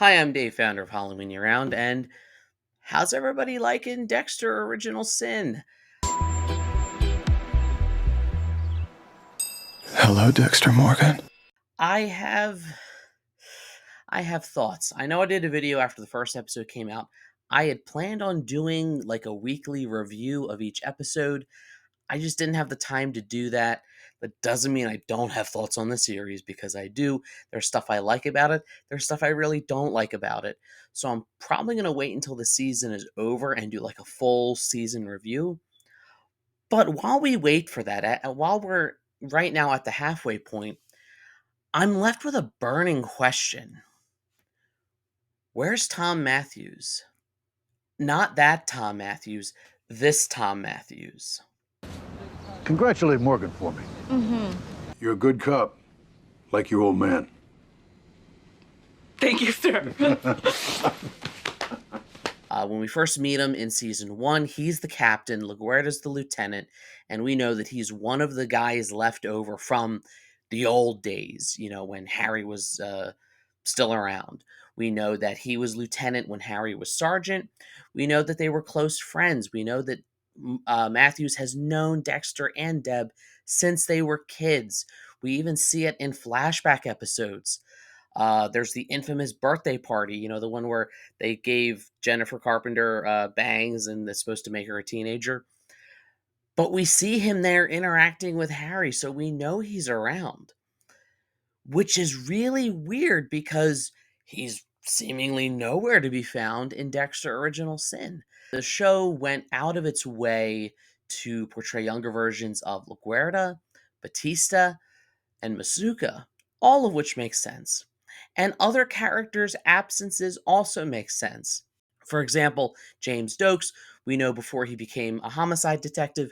Hi, I'm Dave, founder of Halloween Year Round, and how's everybody liking Dexter Original Sin? Hello, Dexter Morgan. I have I have thoughts. I know I did a video after the first episode came out. I had planned on doing like a weekly review of each episode. I just didn't have the time to do that. That doesn't mean I don't have thoughts on the series, because I do. There's stuff I like about it. There's stuff I really don't like about it. So I'm probably going to wait until the season is over and do like a full season review. But while we wait for that, while we're right now at the halfway point, I'm left with a burning question. Where's Tom Matthews? Not that Tom Matthews, this Tom Matthews. Congratulate Morgan for me. You're a good cop, like your old man. Thank you, sir. When we first meet him in season 1, he's the captain, LaGuardia's the lieutenant, and we know that he's one of the guys left over from the old days, when Harry was still around. We know that he was lieutenant when Harry was sergeant. We know that they were close friends. We know that Matthews has known Dexter and Deb since they were kids. We even see it in flashback episodes. There's the infamous birthday party, the one where they gave Jennifer Carpenter bangs and that's supposed to make her a teenager. But we see him there interacting with Harry, so we know he's around. Which is really weird because he's seemingly nowhere to be found in Dexter Original Sin. The show went out of its way to portray younger versions of LaGuardia, Batista, and Masuka, all of which makes sense. And other characters' absences also make sense. For example, James Dokes, we know before he became a homicide detective,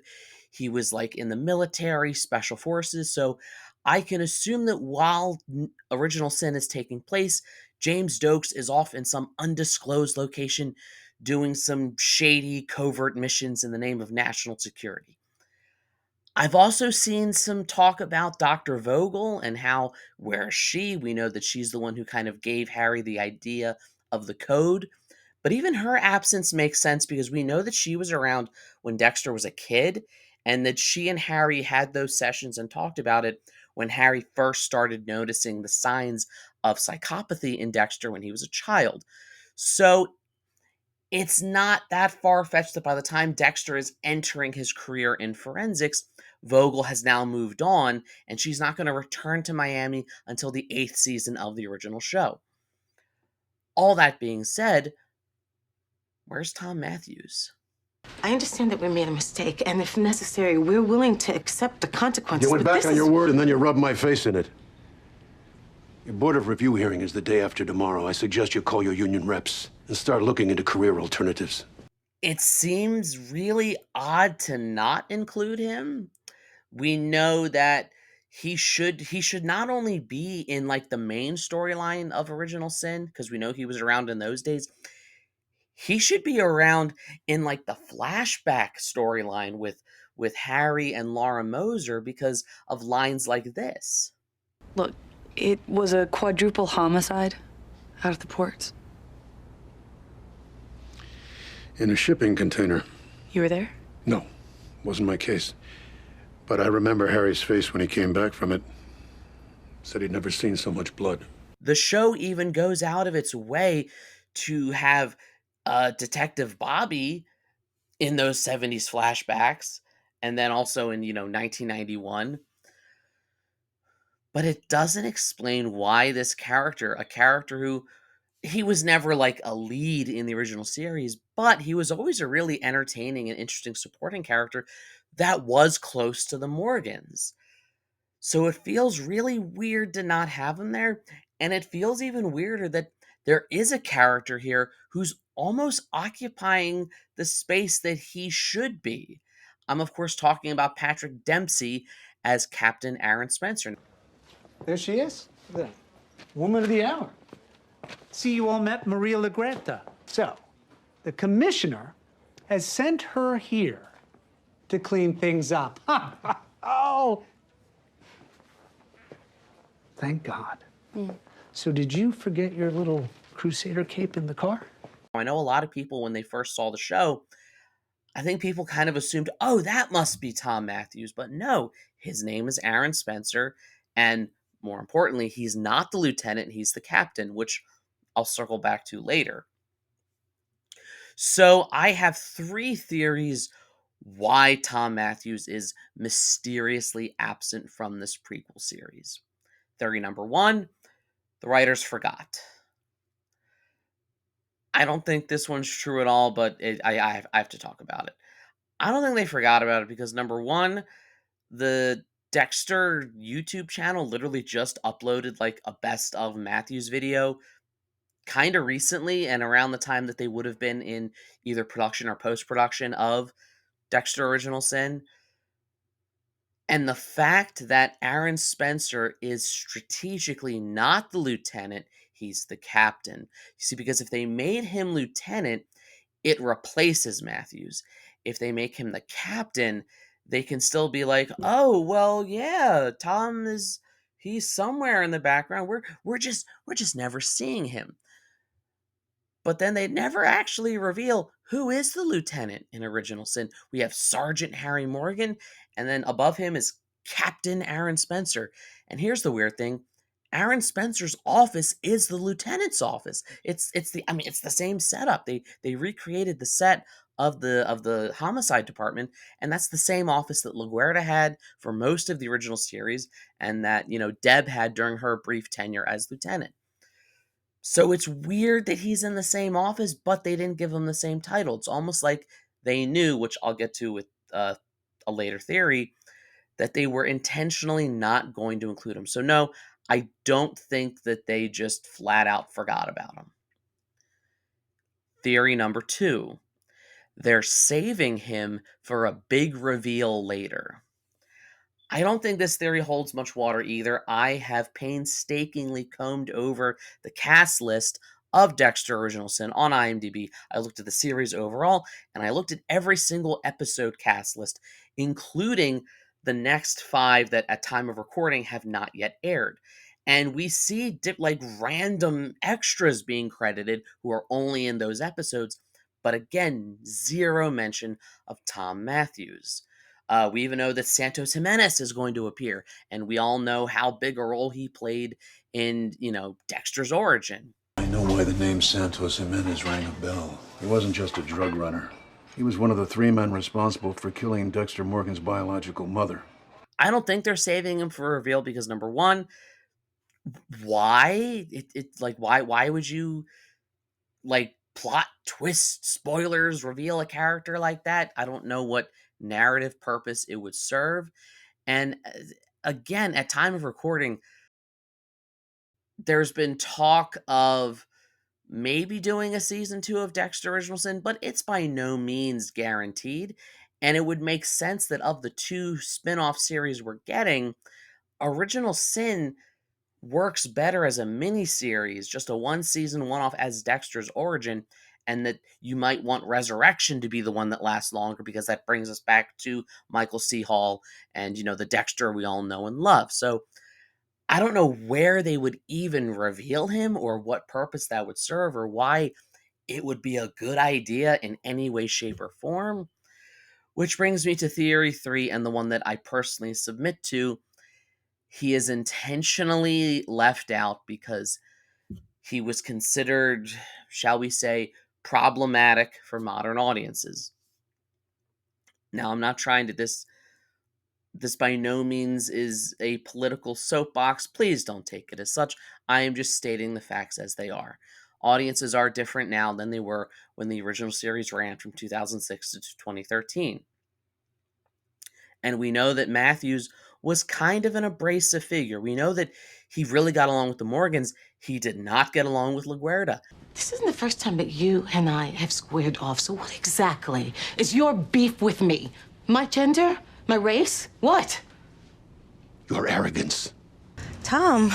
he was like in the military, special forces, so I can assume that while Original Sin is taking place, James Dokes is off in some undisclosed location doing some shady, covert missions in the name of national security. I've also seen some talk about Dr. Vogel and how, where is she? We know that she's the one who kind of gave Harry the idea of the code. But even her absence makes sense because we know that she was around when Dexter was a kid and that she and Harry had those sessions and talked about it when Harry first started noticing the signs of psychopathy in Dexter when he was a child. So it's not that far-fetched that by the time Dexter is entering his career in forensics, Vogel has now moved on, and she's not going to return to Miami until the 8th season of the original show. All that being said, where's Tom Matthews? I understand that we made a mistake, and if necessary, we're willing to accept the consequences. You went but back this on your is- word and then you rubbed my face in it. Your Board of Review hearing is the day after tomorrow. I suggest you call your union reps and start looking into career alternatives. It seems really odd to not include him. We know that he should not only be in like the main storyline of Original Sin, because we know he was around in those days. He should be around in like the flashback storyline with Harry and Laura Moser because of lines like this. Look, it was a quadruple homicide out of the ports. In a shipping container. You were there? No, wasn't my case. But I remember Harry's face when he came back from it. Said he'd never seen so much blood. The show even goes out of its way to have Detective Bobby in those 70s flashbacks, and then also in 1991. But it doesn't explain why this character, a character who he was never like a lead in the original series, but he was always a really entertaining and interesting supporting character that was close to the Morgans. So it feels really weird to not have him there, and it feels even weirder that there is a character here who's almost occupying the space that he should be. I'm, of course, talking about Patrick Dempsey as Captain Aaron Spencer. There she is. The woman of the hour. See, you all met Maria LaGuardia. So, the commissioner has sent her here to clean things up. Oh! Thank God. So did you forget your little Crusader cape in the car? I know a lot of people, when they first saw the show, I think people kind of assumed, oh, that must be Tom Matthews. But no, his name is Aaron Spencer. And more importantly, he's not the lieutenant, he's the captain, which I'll circle back to later. So I have three theories why Tom Matthews is mysteriously absent from this prequel series. Theory number one, the writers forgot. I don't think this one's true at all, but I have to talk about it. I don't think they forgot about it because number one, the Dexter YouTube channel literally just uploaded like a best of Matthews video kind of recently and around the time that they would have been in either production or post production of Dexter Original Sin. And the fact that Aaron Spencer is strategically not the lieutenant, he's the captain. You see, because if they made him lieutenant, it replaces Matthews. If they make him the captain, they can still be like, "Oh, well, yeah, Tom is he's somewhere in the background. We're just never seeing him." But then they never actually reveal who is the lieutenant in Original Sin. We have Sergeant Harry Morgan, and then above him is Captain Aaron Spencer. And here's the weird thing. Aaron Spencer's office is the lieutenant's office. It's the same setup. They recreated the set of the homicide department, and that's the same office that LaGuerta had for most of the original series, and that Deb had during her brief tenure as lieutenant. So it's weird that he's in the same office, but they didn't give him the same title. It's almost like they knew, which I'll get to with a later theory, that they were intentionally not going to include him. So no, I don't think that they just flat out forgot about him. Theory number two, they're saving him for a big reveal later. I don't think this theory holds much water either. I have painstakingly combed over the cast list of Dexter Original Sin on IMDb. I looked at the series overall, and I looked at every single episode cast list, including the next 5 that at time of recording have not yet aired. And we see like random extras being credited who are only in those episodes, but again, zero mention of Tom Matthews. We even know that Santos Jimenez is going to appear, and we all know how big a role he played in, Dexter's origin. I know why the name Santos Jimenez rang a bell. He wasn't just a drug runner. He was one of the 3 men responsible for killing Dexter Morgan's biological mother. I don't think they're saving him for a reveal because number one, why? Why would you plot twist spoilers reveal a character like that? I don't know what narrative purpose it would serve. And again, at time of recording, there's been talk of maybe doing a season 2 of Dexter Original Sin, but it's by no means guaranteed. And it would make sense that of the 2 spin-off series we're getting, Original Sin works better as a mini series, just a 1-season one-off as Dexter's origin, and that you might want Resurrection to be the one that lasts longer because that brings us back to Michael C. Hall and the Dexter we all know and love. So I don't know where they would even reveal him or what purpose that would serve or why it would be a good idea in any way, shape, or form. Which brings me to theory 3 and the one that I personally submit to. He is intentionally left out because he was considered, shall we say, problematic for modern audiences. Now, I'm not trying to this by no means is a political soapbox. Please don't take it as such. I am just stating the facts as they are. Audiences are different now than they were when the original series ran from 2006 to 2013. And we know that Matthews was kind of an abrasive figure. We know that he really got along with the Morgans. He did not get along with LaGuerta. This isn't the first time that you and I have squared off. So what exactly is your beef with me? My gender? My race? What? Your arrogance. Tom.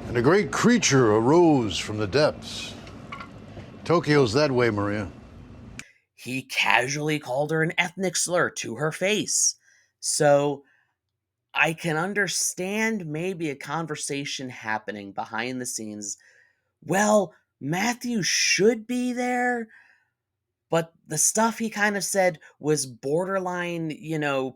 And a great creature arose from the depths. Tokyo's that way, Maria. He casually called her an ethnic slur to her face. So I can understand maybe a conversation happening behind the scenes. Well, Matthew should be there, but the stuff he kind of said was borderline,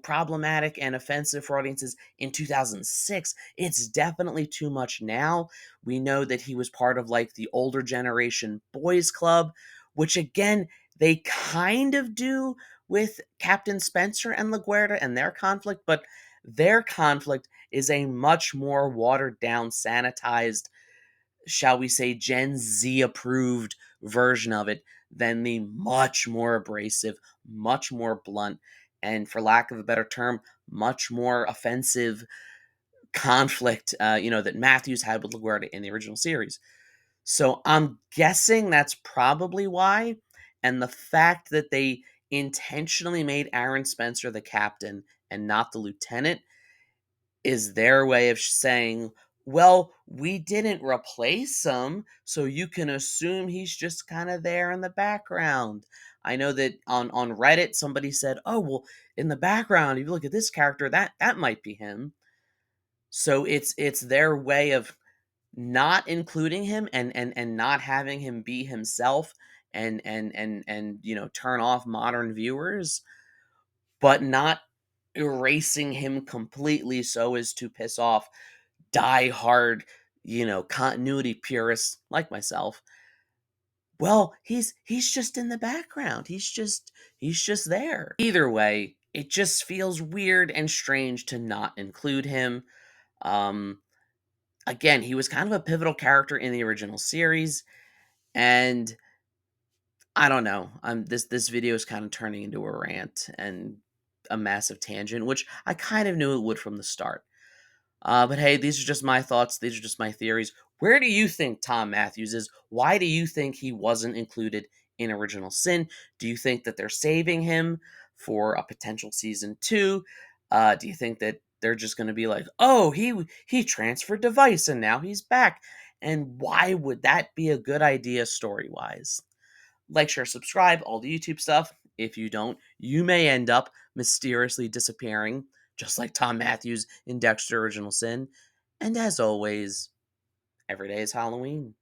problematic and offensive for audiences in 2006. It's definitely too much now. We know that he was part of like the older generation boys club, which again, they kind of do with Captain Spencer and LaGuerta and their conflict, but their conflict is a much more watered down, sanitized, shall we say, Gen Z approved version of it than the much more abrasive, much more blunt, and for lack of a better term, much more offensive conflict, that Matthews had with LaGuardia in the original series. So I'm guessing that's probably why. And the fact that they intentionally made Aaron Spencer the captain and not the lieutenant is their way of saying, well, we didn't replace him, so you can assume he's just kind of there in the background. I know that on Reddit somebody said, "Oh, well, in the background, if you look at this character, that might be him." So it's their way of not including him and not having him be himself and turn off modern viewers, but not erasing him completely so as to piss off die-hard, continuity purists like myself. Well, he's just in the background. He's just there. Either way, it just feels weird and strange to not include him. Um Again, he was kind of a pivotal character in the original series, and I don't know. This video is kind of turning into a rant and a massive tangent, which I kind of knew it would from the start. But hey, these are just my thoughts. These are just my theories. Where do you think Tom Matthews is? Why do you think he wasn't included in Original Sin? Do you think that they're saving him for a potential season 2? Do you think that they're just going to be like, oh, he transferred device and now he's back? And why would that be a good idea story wise? Like, share, subscribe, all the YouTube stuff. If you don't, you may end up mysteriously disappearing, just like Tom Matthews in Dexter Original Sin. And as always, every day is Halloween.